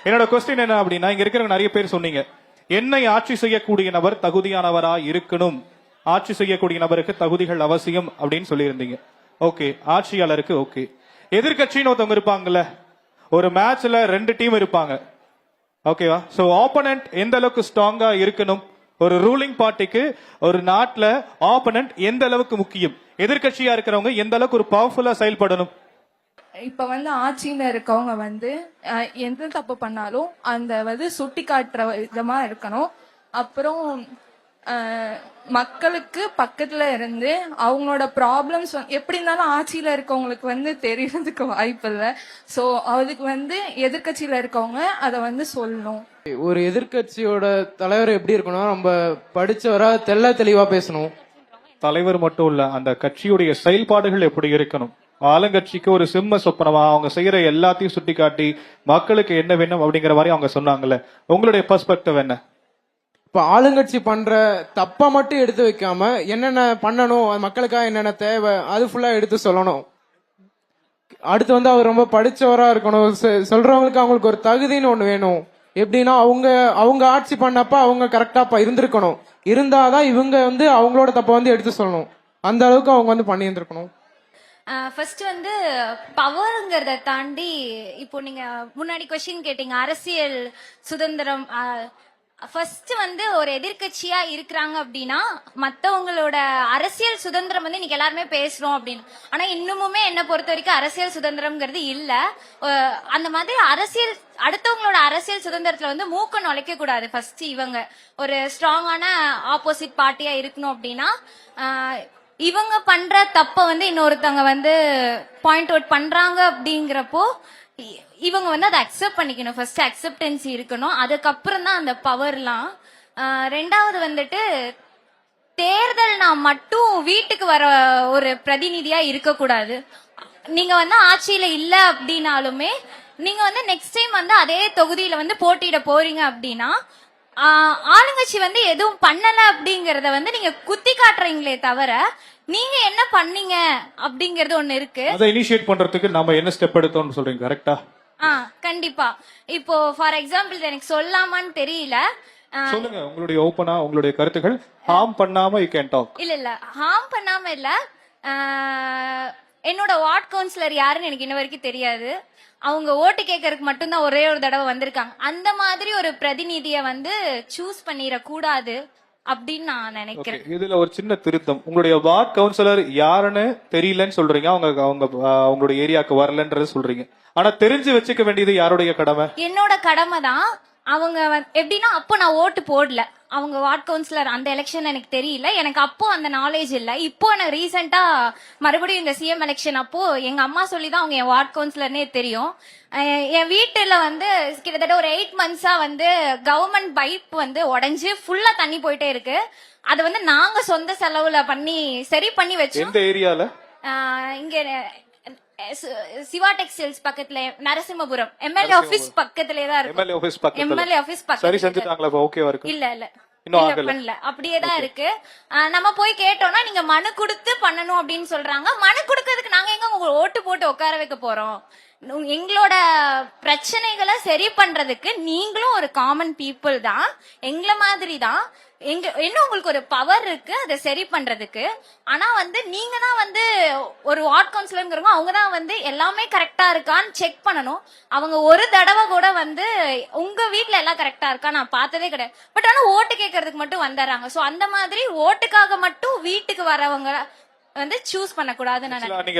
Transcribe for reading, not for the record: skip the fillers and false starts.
என்னோட கொஸ்டின் என்ன அப்படின்னா, இங்க இருக்கிறவங்க நிறைய பேர் சொன்னீங்க, என்னை ஆட்சி செய்யக்கூடிய நபர் தகுதியானவரா இருக்கணும், ஆட்சி செய்யக்கூடிய நபருக்கு தகுதிகள் அவசியம் அப்படின்னு சொல்லியிருந்தீங்க. Okay, ஆட்சியாளருக்கு okay. எதிர்கட்சின்னு ஒருத்தவங்க இருப்பாங்கல்ல, ஒரு மேட்ச்ல 2 டீம் இருப்பாங்க, ஓகேவா? சோ ஆப்போனன்ட் எந்த அளவுக்கு ஸ்ட்ராங்கா இருக்கணும், ஒரு ரூலிங் பார்ட்டிக்கு ஒரு நாட்டுல ஆப்போனன்ட் எந்த அளவுக்கு முக்கியம், எதிர்கட்சியா இருக்கிறவங்க எந்த அளவுக்கு ஒரு பவர்ஃபுல்லா செயல்படணும். இப்ப ஆட்சியில இருக்கவங்க எந்த தப்பு பண்ணாலும் அந்த சுட்டி காட்டுற விதமா இருக்கணும். அப்புறம் மக்களுக்கு பக்கத்துல இருந்து அவங்களோட ப்ராப்ளம்ஸ் எப்படி இருந்தாலும் ஆட்சியில இருக்கவங்களுக்கு தெரியறதுக்கு வாய்ப்பு இல்லை. சோ அதுக்கு எதிர்கட்சியில இருக்கவங்க அதை சொல்லணும். ஒரு எதிர்கட்சியோட தலைவர் எப்படி இருக்கணும், நம்ம படிச்சவரா தெள்ள தெளிவா பேசணும். தலைவர் மட்டும் இல்ல, அந்த கட்சியுடைய செயல்பாடுகள் எப்படி இருக்கணும். ஆளுங்கட்சிக்கு ஒரு சிம்ம சொப்பனமா அவங்க செய்யற எல்லாத்தையும் சுட்டி காட்டி மக்களுக்கு என்ன வேணும் அப்படிங்கிற மாதிரி அவங்க சொன்னாங்கல்ல, உங்களுடைய பெர்ஸ்பெக்டிவ் என்ன? இப்ப ஆளுங்கட்சி பண்ற தப்ப மட்டும் எடுத்து வைக்காம என்னென்ன பண்ணணும், மக்களுக்காக என்னென்ன தேவை அது ஃபுல்லா எடுத்து சொல்லணும். அடுத்து அவர் ரொம்ப படிச்சவரா இருக்கணும். சொல்றவங்களுக்கு அவங்களுக்கு ஒரு தகுதின்னு ஒண்ணு வேணும். எப்படின்னா அவங்க ஆட்சி பண்ணப்ப அவங்க கரெக்டா இருந்திருக்கணும். இருந்தாதான் இவங்க அவங்களோட தப்ப எடுத்து சொல்லணும். அந்த அளவுக்கு அவங்க பண்ணி இருந்திருக்கணும். ஃபர்ஸ்ட் பவர்ங்கிறத தாண்டி, இப்போ நீங்க முன்னாடி கொஸ்டின் கேட்டீங்க அரசியல் சுதந்திரம். ஃபர்ஸ்ட் ஒரு எதிர்கட்சியா இருக்கிறாங்க அப்படின்னா மத்தவங்களோட அரசியல் சுதந்திரம் இன்னைக்கு எல்லாருமே பேசுறோம் அப்படின்னு. ஆனா இன்னுமுமே என்ன பொறுத்த வரைக்கும் அரசியல் சுதந்திரம்ங்கிறது இல்ல. அந்த மாதிரி அடுத்தவங்களோட அரசியல் சுதந்திரத்துல மூக்க நுழைக்க கூடாது. ஃபர்ஸ்ட் இவங்க ஒரு ஸ்ட்ராங்கான ஆப்போசிட் பார்ட்டியா இருக்கணும் அப்படின்னா இவங்க பண்ற தப்ப இன்னொருத்தவங்க பாயிண்ட் அவுட் பண்றாங்க அப்படிங்கிறப்போ இவங்க அதை அக்செப்ட் பண்ணிக்கணும். ஃபர்ஸ்ட் அக்செப்டன்சி இருக்கணும், அதுக்கப்புறம் தான் அந்த பவர்லாம். ரெண்டாவது தேர்தல்னா மட்டும் வீட்டுக்கு வர ஒரு பிரதிநிதியா இருக்கக்கூடாது. நீங்க ஆட்சியில இல்ல அப்படின்னாலுமே நீங்க நெக்ஸ்ட் டைம் அதே தொகுதியில போட்டியிட போறீங்க அப்படின்னா ஆளுங்கட்சி எதுவும் பண்ணல அப்படிங்கறத நீங்க குத்தி காட்டுறீங்களே தவிர நீங்க என்ன பண்ணீங்க அப்படிங்கறது ஒண்ணு இருக்கு. அதை இனிஷியேட் பண்றதுக்கு நாம என்ன ஸ்டெப் எடுத்தோம்னு சொல்றீங்க, கரெக்ட்டா? கண்டிப்பா. இப்போ ஃபார் எக்ஸாம்பிள் எனக்கு சொல்லாமான்னு தெரியல, சொல்லுங்க உங்களுடைய ஓபனா உங்களுடைய கருத்துக்கள். ஹார்ம் பண்ணாம யூ கேன் டாக். இல்ல ஹார்ம் பண்ணாம இல்ல. என்னோட வார்ட் கவுன்சிலர் யாருன்னு எனக்கு இன்ன வரைக்கும் தெரியாது. அவங்க ஓட்டு கேட்கறதுக்கு மட்டும்தான் ஒரே ஒரு தடவை வந்திருக்காங்க. அந்த மாதிரி ஒரு பிரதிநிதிய சூஸ் பண்ணிட கூடாது அப்படின்னு நான் நினைக்கிறேன். இதுல ஒரு சின்ன திருத்தம், உங்களுடைய வார்ட் கவுன்சிலர் யாருன்னு தெரியலன்னு சொல்றீங்க, அவங்களுடைய ஏரியாவுக்கு வரலன்றது சொல்றீங்க. ஆனா தெரிஞ்சு வச்சுக்க வேண்டியது யாருடைய கடமை? என்னோட கடமை தான். அவங்க எப்படின்னா அப்போ நான் ஓட்டு போடல, அவங்க வார்ட் கவுன்சிலர் அந்த எலெக்ஷன் எனக்கு தெரியல, எனக்கு அப்போ அந்த நாலேஜ் இல்ல. இப்போ எனக்கு ரீசெண்டா மறுபடியும் இந்த சிஎம் எலெக்ஷன் அப்போ எங்க அம்மா சொல்லிதான் அவங்க என் வார்ட் கவுன்சிலர்னே தெரியும். என் வீட்டுல கிட்டத்தட்ட ஒரு 8 மந்த்ஸா கவர்மெண்ட் பைப் உடைஞ்சு ஃபுல்லா தண்ணி போயிட்டே இருக்கு. அது நாங்க சொந்த செலவுல பண்ணி சரி பண்ணி வச்சோம். எந்த ஏரியால? இங்க சிவா டெக்ஸ்டைல்ஸ் பக்கத்துல, நரசிம்மபுரம் எம்எல்ஏ ஆபீஸ் பக்கத்துலயே தான் இருக்கு. எம்எல்ஏ ஆபீஸ் பக்கத்துல. சரி செஞ்சுட்டாங்களா? ஓகேவா இருக்கு? இல்ல பண்ணல, அப்படியே தான் இருக்கு. நம்ம போய் கேட்டோம்னா நீங்க மனு கொடுத்து பண்ணணும் அப்படின்னு சொல்றாங்க. மனு கொடுக்கறதுக்கு நாங்க எங்க உங்க ஓட்டு போட்டு உட்கார வைக்க போறோம்? எங்களோட பிரச்சனைகளை சரி பண்றதுக்கு நீங்களும் ஒரு காமன் பீப்புள் தான், எங்களை மாதிரி தான். என்ன உங்களுக்கு ஒரு பவர் இருக்கு அதை சரி பண்றதுக்கு. ஆனா நீங்க தான் ஒரு வார்ட் கவுன்சிலருங்கிறவங்க, அவங்க தான் எல்லாமே கரெக்டா இருக்கான்னு செக் பண்ணணும். அவங்க ஒரு தடவை கூட உங்க வீட்டுல எல்லாம் கரெக்டா இருக்கா நான் பார்த்ததே கிடையாது. பட் ஆனா ஓட்டு கேட்கறதுக்கு மட்டும் வந்துடுறாங்க. சோ அந்த மாதிரி ஓட்டுக்காக மட்டும் வீட்டுக்கு வரவங்க சூஸ் பண்ண கூடாதுன்னு நான்